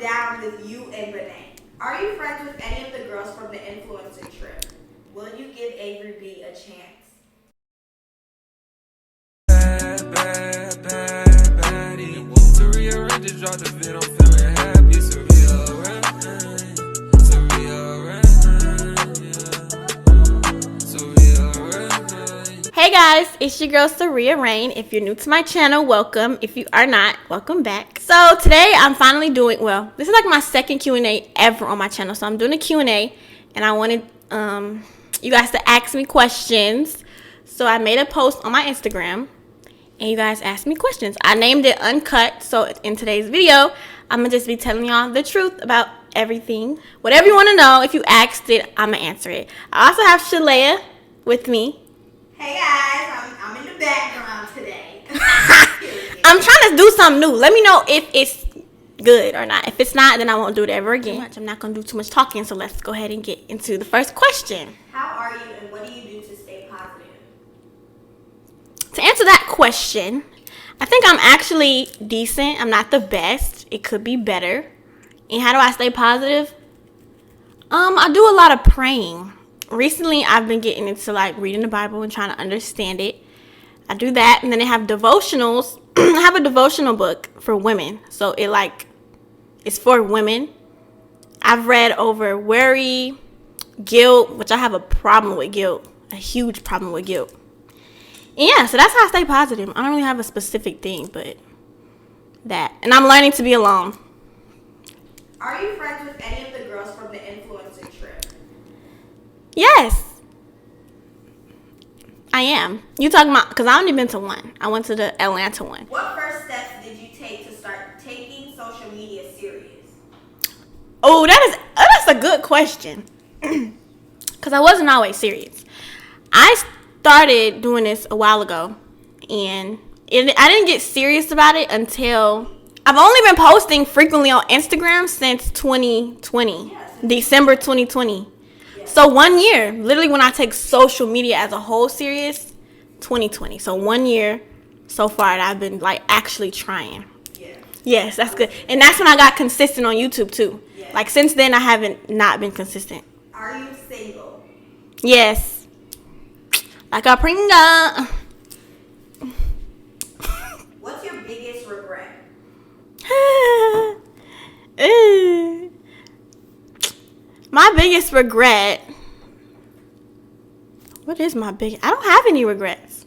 down with you and Renee? Are you friends with any of the girls from the influencer trip? Will you give Avery B a chance? To rearrange the drop the vid, I'm feeling happy. Hey guys, it's your girl Saria Rain. If you're new to my channel, welcome. If you are not, welcome back. So today I'm finally doing, well, this is like my second Q&A ever on my channel. So I'm doing a Q&A and I wanted you guys to ask me questions. So I made a post on my Instagram and you guys asked me questions. I named it Uncut. So in today's video, I'm gonna just be telling y'all the truth about everything. Whatever you want to know, if you asked it, I'm gonna answer it. I also have Shalea with me. Hey guys, I'm in the background today. I'm trying to do something new. Let me know if it's good or not. If it's not, then I won't do it ever again. I'm not going to do too much talking, so let's go ahead and get into the first question. How are you and what do you do to stay positive? To answer that question, I think I'm actually decent. I'm not the best. It could be better. And how do I stay positive? I do a lot of praying. Recently, I've been getting into like reading the Bible and trying to understand it. I do that, and then they have devotionals. I have a devotional book for women, so it's for women. I've read over worry, guilt, which I have a problem with guilt, a huge problem with guilt. And yeah, so that's how I stay positive. I don't really have a specific thing, but that, and I'm learning to be alone. Are you friends with any of the girls from the influencer trip? Yes, I am. You talking about, because I only been to one. I went to the Atlanta one. What first steps did you take to start taking social media serious? Oh, that's a good question. Because I wasn't always serious. I started doing this a while ago, and I didn't get serious about it until I've only been posting frequently on Instagram since 2020, December 2020. So 1 year, literally when I take social media as a whole serious, 2020. So 1 year so far that I've been like actually trying. Yeah. Yes, that's good. And that's when I got consistent on YouTube too. Yeah. Like since then I haven't not been consistent. Are you single? Yes. Like a pringa. What's your biggest regret? My biggest regret. What is my biggest? I don't have any regrets.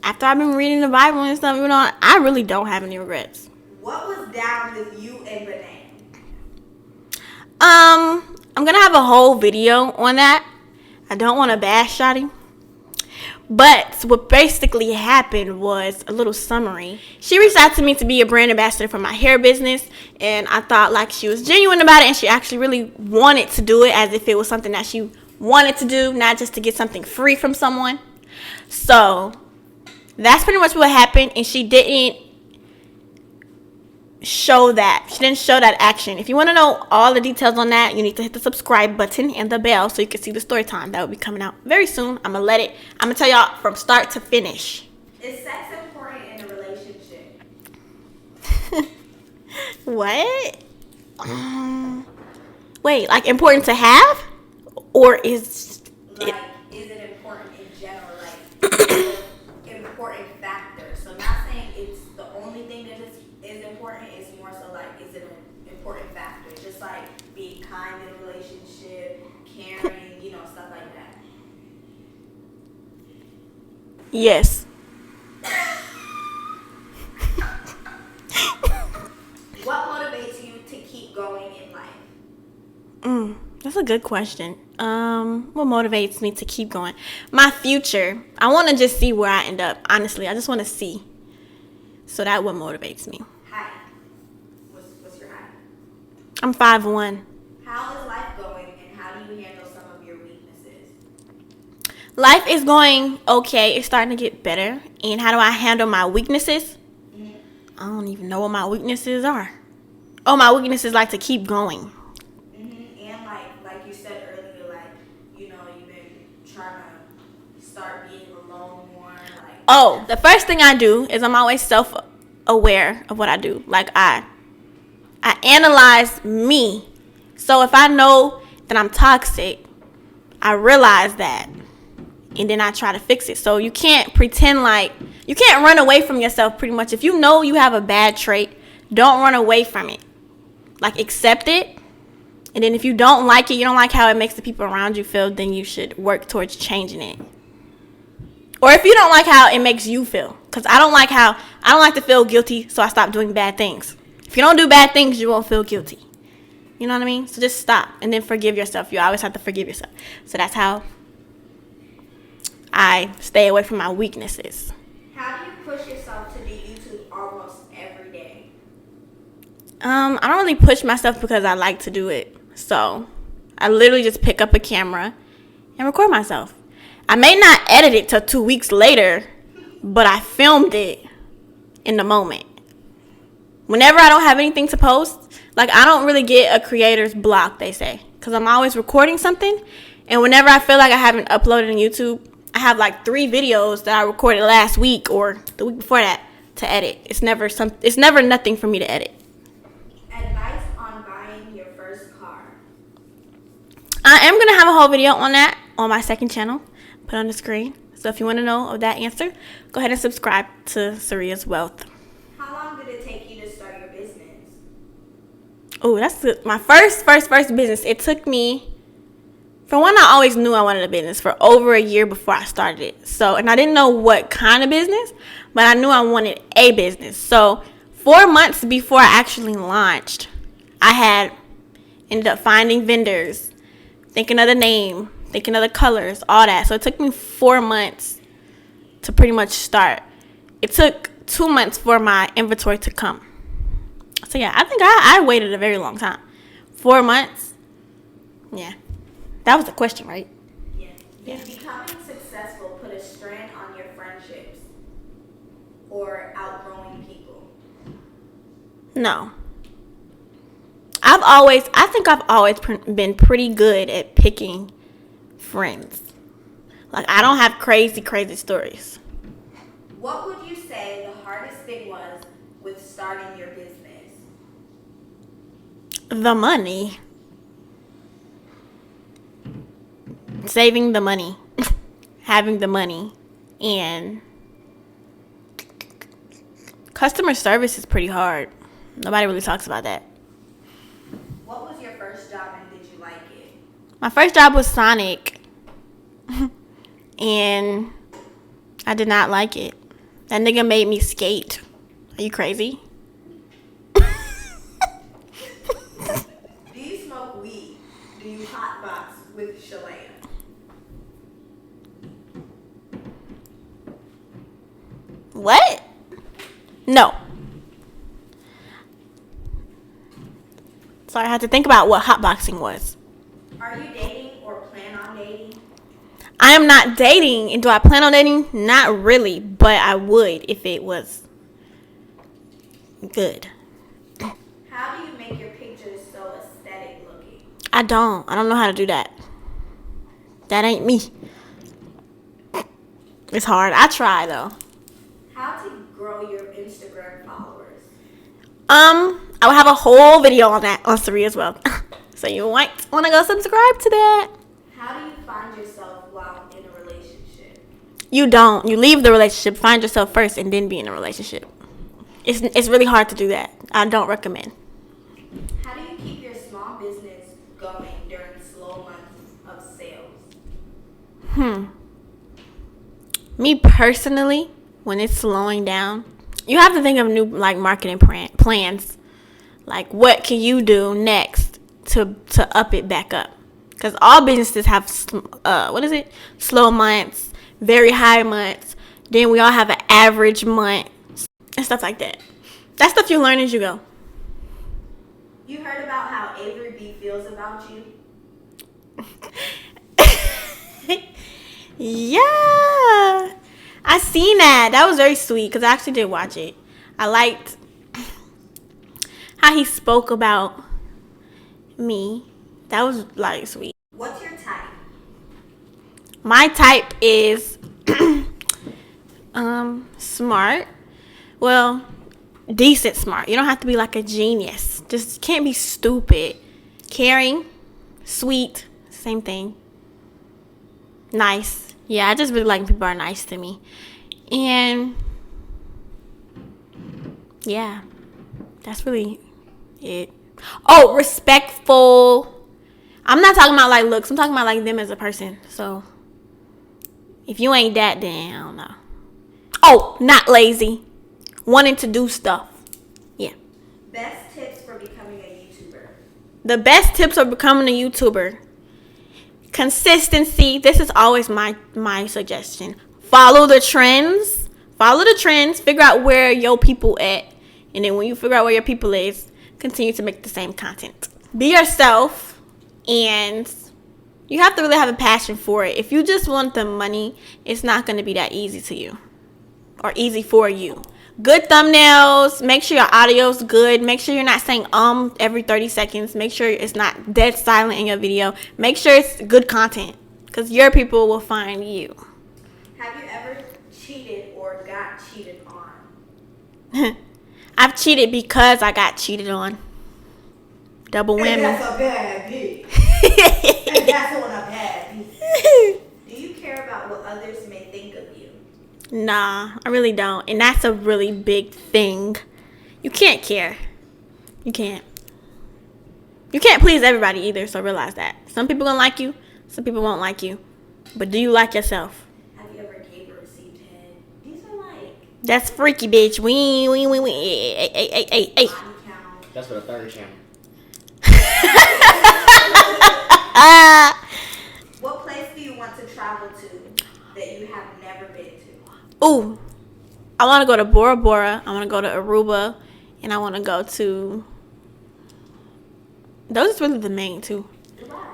After I've been reading the Bible and stuff, I really don't have any regrets. What was down with you and Renee? I'm gonna have a whole video on that. I don't want to bash Shotty. But what basically happened was a little summary. She reached out to me to be a brand ambassador for my hair business, and I thought like she was genuine about it and she actually really wanted to do it as if it was something that she wanted to do, not just to get something free from someone. So that's pretty much what happened, and she didn't show that. She didn't show that action. If you want to know all the details on that, you need to hit the subscribe button and the bell so you can see the story time. That will be coming out very soon. I'm gonna tell y'all from start to finish. Is sex important in a relationship? What? Wait, like important to have? Or is it important in general? Like important factor. So not saying it's the only thing that is important. It's more so like, is it an important factor? Just like being kind in a relationship, caring, stuff like that. Yes. What motivates you to keep going in life? That's a good question. What motivates me to keep going? My future. I want to just see where I end up. Honestly, I just want to see. So that's what motivates me. Height. What's your height? I'm 5'1". How is life going, and how do you handle some of your weaknesses? Life is going okay. It's starting to get better. And how do I handle my weaknesses? Mm-hmm. I don't even know what my weaknesses are. Oh, my weaknesses like to keep going. Oh, the first thing I do is I'm always self-aware of what I do. Like I I analyze me. So if I know that I'm toxic, I realize that. And then I try to fix it. So you can't pretend like, you can't run away from yourself pretty much. If you know you have a bad trait, don't run away from it. Like, accept it. And then if you don't like it, you don't like how it makes the people around you feel, then you should work towards changing it. Or if you don't like how it makes you feel. Because I don't like to feel guilty, so I stop doing bad things. If you don't do bad things, you won't feel guilty. You know what I mean? So just stop and then forgive yourself. You always have to forgive yourself. So that's how I stay away from my weaknesses. How do you push yourself to do YouTube almost every day? I don't really push myself because I like to do it. So I literally just pick up a camera and record myself. I may not edit it till 2 weeks later, but I filmed it in the moment. Whenever I don't have anything to post, like, I don't really get a creator's block, they say, because I'm always recording something. And whenever I feel like I haven't uploaded on YouTube, I have like 3 videos that I recorded last week or the week before that to edit. It's never nothing for me to edit. Advice on buying your first car. I am gonna have a whole video on that on my second channel, put on the screen. So if you want to know of that answer, go ahead and subscribe to Saria's Wealth. How long did it take you to start your business? Oh, that's my first business. It took me, for one, I always knew I wanted a business for over a year before I started it. So, and I didn't know what kind of business, but I knew I wanted a business. So 4 months before I actually launched, I had ended up finding vendors, thinking of the name, thinking of the colors, all that. So it took me 4 months to pretty much start. It took 2 months for my inventory to come. So yeah, I think I waited a very long time. 4 months. Yeah. That was the question, right? Yeah. Did becoming successful put a strain on your friendships or outgrowing people? No. I think I've always been pretty good at picking friends. Like, I don't have crazy stories. What would you say the hardest thing was with starting your business? The money. Saving the money. Having the money. And customer service is pretty hard. Nobody really talks about that. What was your first job and did you like it? My first job was Sonic. And I did not like it. That nigga made me skate. Are you crazy? Do you smoke weed? Do you hotbox with Shalea? What? No. Sorry, I had to think about what hotboxing was. Are you dating or plan on dating? I am not dating. And do I plan on dating? Not really, but I would if it was good. How do you make your pictures so aesthetic looking? I don't know how to do that. That ain't me. It's hard. I try though. How to grow your Instagram followers? I will have a whole video on that on Saria's Wealth. So you might want to go subscribe to that. How do you find yourself while in a relationship? You don't. You leave the relationship, find yourself first, and then be in a relationship. It's really hard to do that. I don't recommend. How do you keep your small business going during slow months of sales? Me personally, when it's slowing down, you have to think of new marketing plans. Like, what can you do next to up it back up? Because all businesses have slow months, very high months. Then we all have an average month and stuff like that. That's stuff you learn as you go. You heard about how Avery B feels about you? Yeah, I seen that. That was very sweet because I actually did watch it. I liked how he spoke about me. That was sweet. What's your type? My type is smart. Well, decent smart. You don't have to be like a genius. Just can't be stupid. Caring, sweet, same thing. Nice. Yeah, I just really like when people are nice to me. And yeah, that's really it. Oh, respectful. I'm not talking about like looks. I'm talking about like them as a person. So if you ain't that, then I don't know. Oh, not lazy. Wanting to do stuff. Yeah. Best tips for becoming a YouTuber. The best tips for becoming a YouTuber. Consistency. This is always my suggestion. Follow the trends. Follow the trends. Figure out where your people at. And then when you figure out where your people is, continue to make the same content. Be yourself. And you have to really have a passion for it. If you just want the money, it's not going to be that easy to you. Or easy for you. Good thumbnails. Make sure your audio's good. Make sure you're not saying every 30 seconds. Make sure it's not dead silent in your video. Make sure it's good content. Because your people will find you. Have you ever cheated or got cheated on? I've cheated because I got cheated on. Double whammy. That's a bad bitch. And that's what a bad bitch. Do you care about what others may think of you? Nah, I really don't. And that's a really big thing. You can't care. You can't. You can't please everybody either, so realize that. Some people gonna like you, some people won't like you. But do you like yourself? Have you ever gave or received head? These are like That's freaky, bitch. We. Hey. body count. That's for the third channel. What place do you want to travel to that you have never been to? Ooh, I want to go to Bora Bora. I want to go to Aruba, and I want to go to. Those are really the main two. Dubai.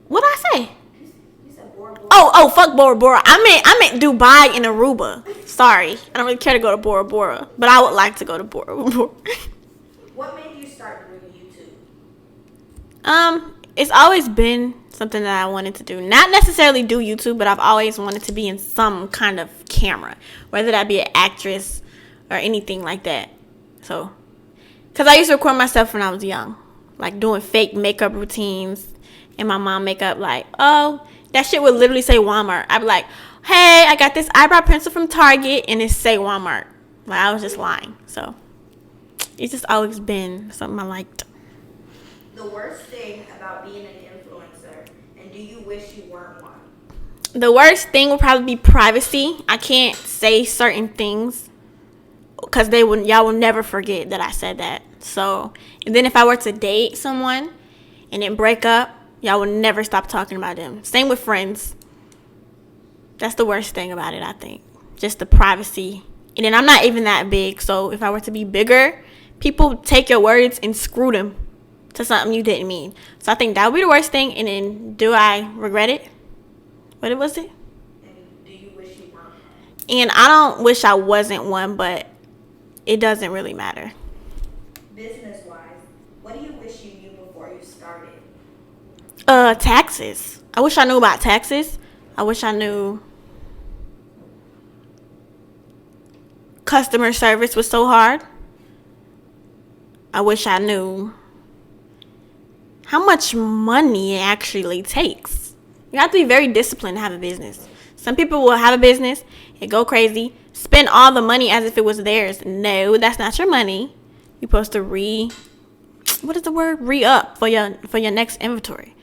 What did I say? You said Bora Bora. Oh, fuck Bora Bora. I meant Dubai and Aruba. Sorry, I don't really care to go to Bora Bora, but I would like to go to Bora Bora. What made you start doing YouTube? It's always been something that I wanted to do. Not necessarily do YouTube, but I've always wanted to be in some kind of camera, whether that be an actress or anything like that. So, because I used to record myself when I was young, like doing fake makeup routines, and my mom makeup, like, oh, that shit would literally say Walmart. I'd be like, hey, I got this eyebrow pencil from Target, and it say Walmart. Like, I was just lying. So, it's just always been something I liked. The worst thing about being an influencer, and do you wish you weren't one? The worst thing would probably be privacy. I can't say certain things because y'all will never forget that I said that. So, and then if I were to date someone and then break up, y'all will never stop talking about them. Same with friends. That's the worst thing about it, I think. Just the privacy. And then I'm not even that big, so if I were to be bigger, people take your words and screw them to something you didn't mean. So I think that would be the worst thing. And then, do I regret it? What was it? And do you wish you weren't one? And I don't wish I wasn't one, but it doesn't really matter. Business-wise, what do you wish you knew before you started? Taxes. I wish I knew about taxes. I wish I knew customer service was so hard. I wish I knew how much money it actually takes. You have to be very disciplined to have a business. Some people will have a business and go crazy, spend all the money as if it was theirs. No, that's not your money. You're supposed to re-up for your next inventory.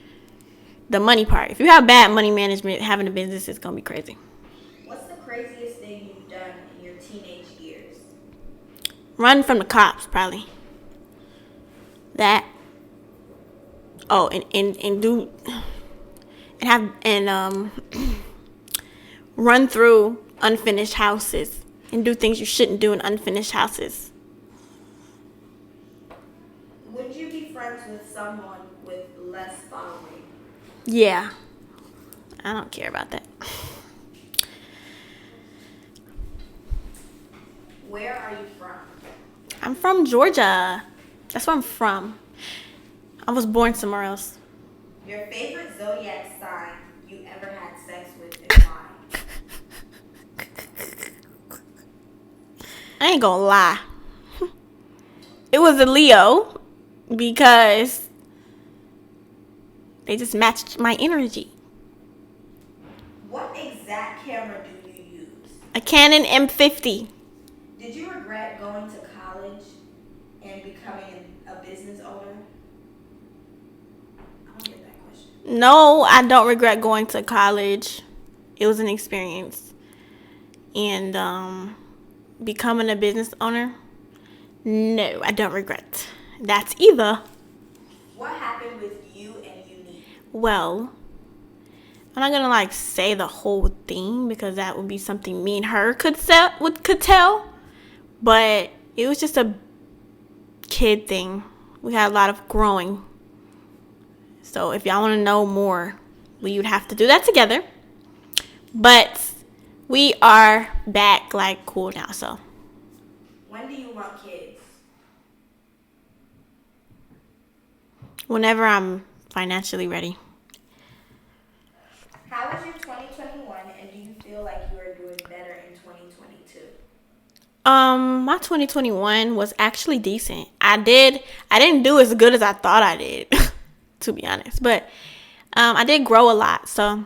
The money part. If you have bad money management, having a business is gonna be crazy. What's the craziest thing you've done in your teenage years? Run from the cops, probably. That. Oh, run through unfinished houses and do things you shouldn't do in unfinished houses. Would you be friends with someone with less following? Yeah. I don't care about that. Where are you from? I'm from Georgia. That's where I'm from. I was born somewhere else. Your favorite zodiac sign you ever had sex with and why? I ain't gonna lie. it was a Leo because they just matched my energy. What exact camera do you use? A Canon M50. Did you regret going to college and becoming a business owner? I don't get that question. No, I don't regret going to college. It was an experience. And becoming a business owner, no, I don't regret that either. What happened with you and Unique? Well, I'm not gonna say the whole thing because that would be something me and her could tell. But it was just a kid thing. We had a lot of growing. So if y'all want to know more, we would have to do that together. But we are back cool now. So when do you want kids? whenever I'm financially ready. How was your 2021, and do you feel like you are doing better in 2022? My 2021 was actually decent. I didn't do as good as I thought I did, to be honest. But I did grow a lot, so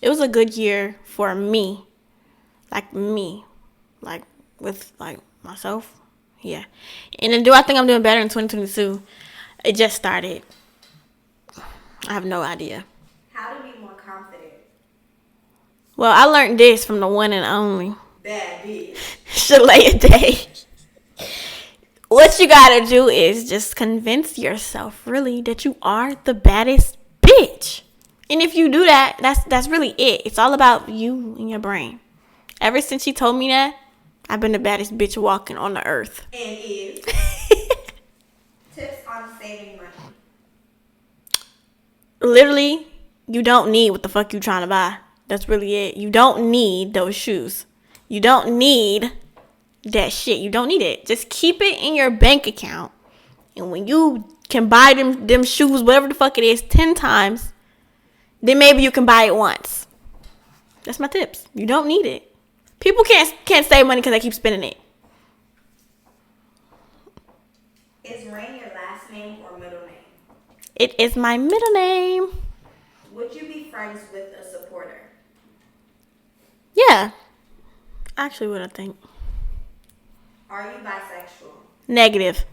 it was a good year for me. With myself. Yeah. And then do I think I'm doing better in 2022? It just started. I have no idea. How to be more confident? Well, I learned this from the one and only Bad bitch. Shalaya Day. What you gotta do is just convince yourself, really, that you are the baddest bitch. And if you do that, that's really it. It's all about you and your brain. Ever since she told me that, I've been the baddest bitch walking on the earth. And is. Tips on saving money. Literally, you don't need what the fuck you trying to buy. That's really it. You don't need those shoes. You don't need that shit. You don't need it. Just keep it in your bank account. And when you can buy them shoes, whatever the fuck it is, 10 times, then maybe you can buy it once. That's my tips. You don't need it. People can't save money because they keep spending it. Is Rain your last name or middle name? It is my middle name. Would you be friends with a supporter? Yeah. Actually, what I think. Are you bisexual? Negative.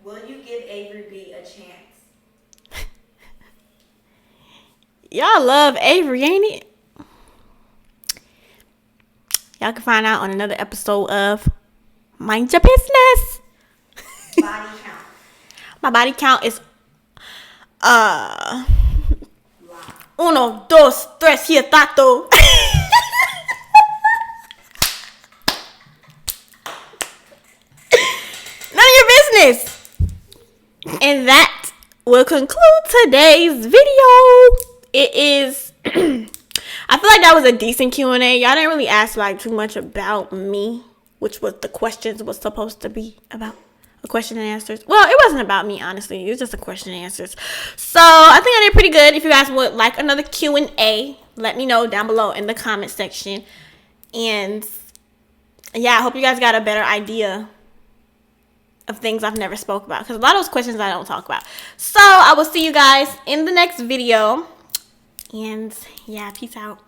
Will you give Avery B a chance? Y'all love Avery, ain't it? Y'all can find out on another episode of Mind Your Business. Body count. My body count is Lie. 1, 2, 3, 4. None of your business. And that will conclude today's video. It is I feel like that was a decent Q&A. Y'all didn't really ask too much about me, which was the questions was supposed to be about. A question and answers. Well, it wasn't about me, honestly. It was just a question and answers. So I think I did pretty good. If you guys would like another Q&A, let me know down below in the comment section. And yeah, I hope you guys got a better idea of things I've never spoke about, because a lot of those questions I don't talk about. So I will see you guys in the next video. And yeah, peace out.